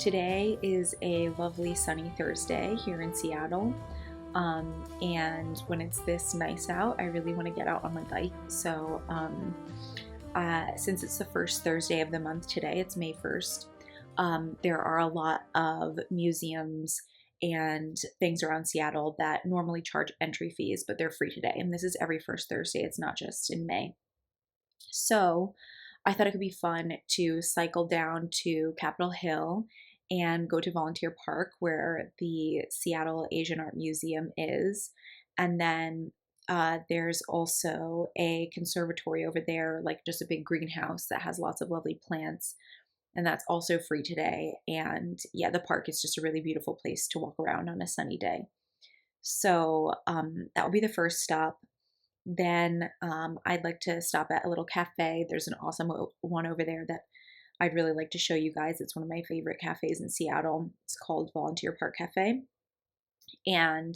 Today is a lovely sunny Thursday here in Seattle. And when it's this nice out, I really want to get out on my bike. So since it's the first Thursday of the month today, it's May 1st, there are a lot of museums and things around Seattle that normally charge entry fees, but they're free today. And this is every first Thursday, it's not just in May. So I thought it could be fun to cycle down to Capitol Hill and go to Volunteer Park, where the Seattle Asian Art Museum is. And then there's also a conservatory over there, like just a big greenhouse that has lots of lovely plants. And that's also free today. And yeah, the park is just a really beautiful place to walk around on a sunny day. So that will be the first stop. Then I'd like to stop at a little cafe. There's an awesome one over there that I'd really like to show you guys. It's one of my favorite cafes in Seattle. It's called Volunteer Park Cafe. And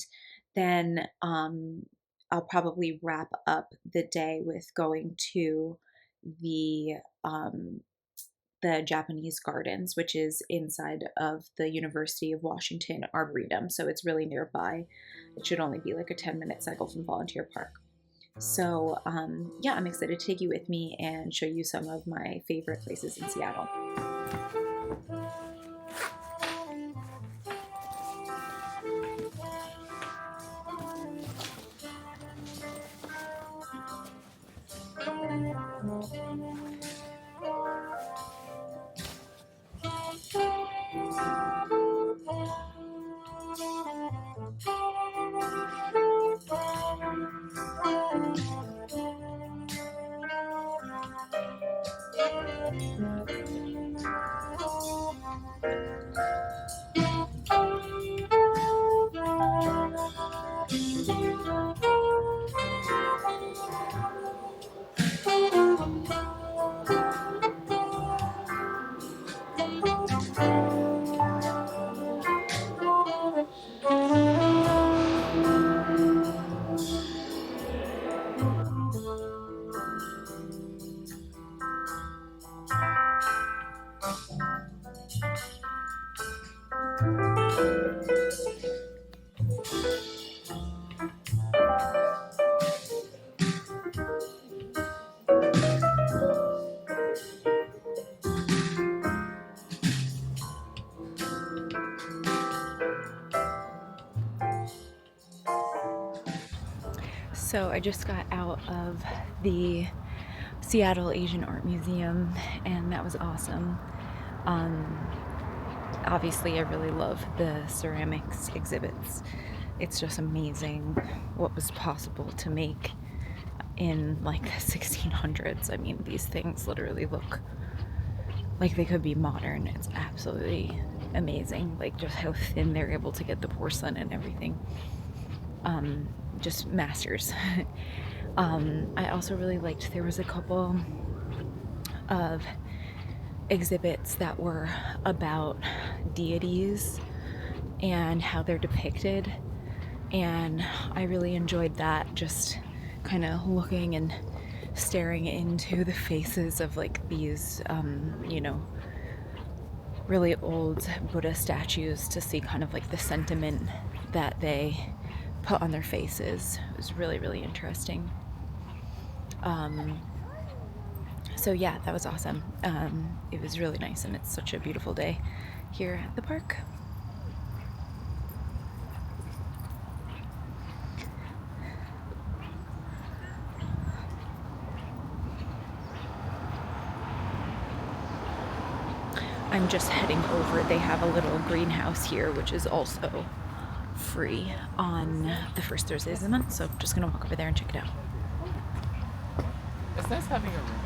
then I'll probably wrap up the day with going to the Japanese Gardens, which is inside of the University of Washington Arboretum. So it's really nearby. It should only be like a 10-minute cycle from Volunteer Park. So yeah, I'm excited to take you with me and show you some of my favorite places in Seattle. So I just got out of the Seattle Asian Art Museum, and that was awesome. Obviously, I really love the ceramics exhibits. It's just amazing what was possible to make in like the 1600s. I mean, these things literally look like they could be modern. It's absolutely amazing, like just how thin they're able to get the porcelain and everything. Just masters. I also really liked, there was a couple of exhibits that were about deities and how they're depicted, and I really enjoyed that, just kind of looking and staring into the faces of like these really old Buddha statues to see kind of like the sentiment that they put on their faces. It was really, really interesting. So yeah, that was awesome. It was really nice, and it's such a beautiful day here at the park. I'm just heading over. They have a little greenhouse here, which is also free on the first Thursdays of the month, so I'm just gonna walk over there and check it out. It's nice having a roommate.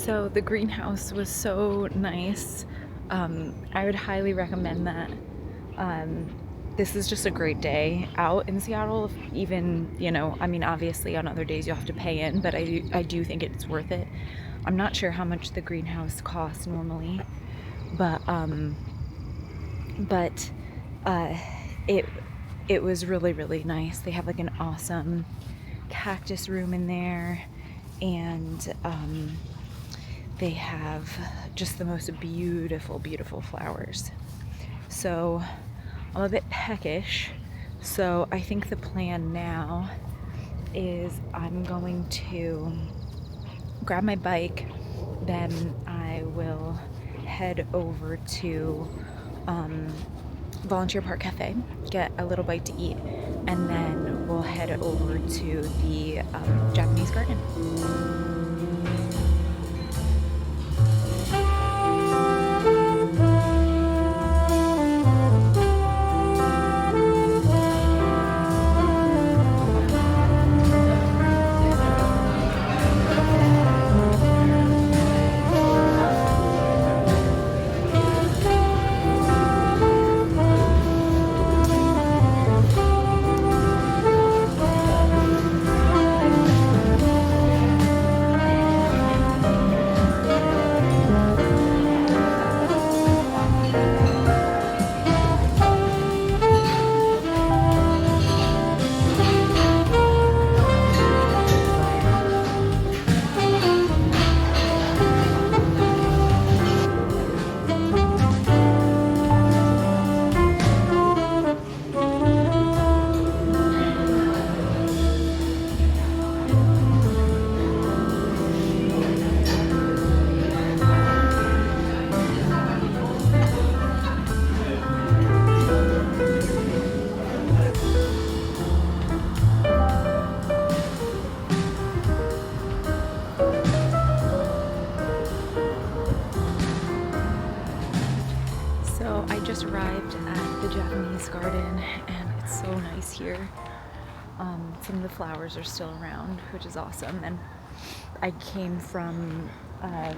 So the greenhouse was so nice. I would highly recommend that. This is just a great day out in Seattle. Even, you know, I mean, obviously on other days you have to pay in, but I do think it's worth it. I'm not sure how much the greenhouse costs normally, but but uh, it it was really nice. They have like an awesome cactus room in there, and they have just the most beautiful flowers. So I'm a bit peckish, so I think the plan now is I'm going to grab my bike, then I will head over to Volunteer Park Cafe, get a little bite to eat, and then we'll head over to the Japanese garden. So I just arrived at the Japanese garden and it's so nice here. Some of the flowers are still around, which is awesome. And I came from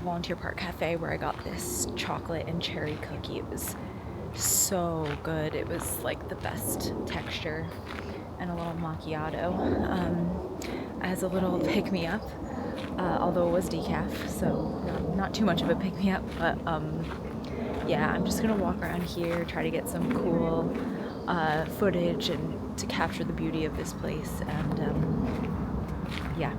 Volunteer Park Cafe where I got this chocolate and cherry cookie. It was so good. It was like the best texture, and a little macchiato as a little pick-me-up, although it was decaf, so not too much of a pick-me-up, but yeah, I'm just gonna walk around here, try to get some cool footage and to capture the beauty of this place, and yeah.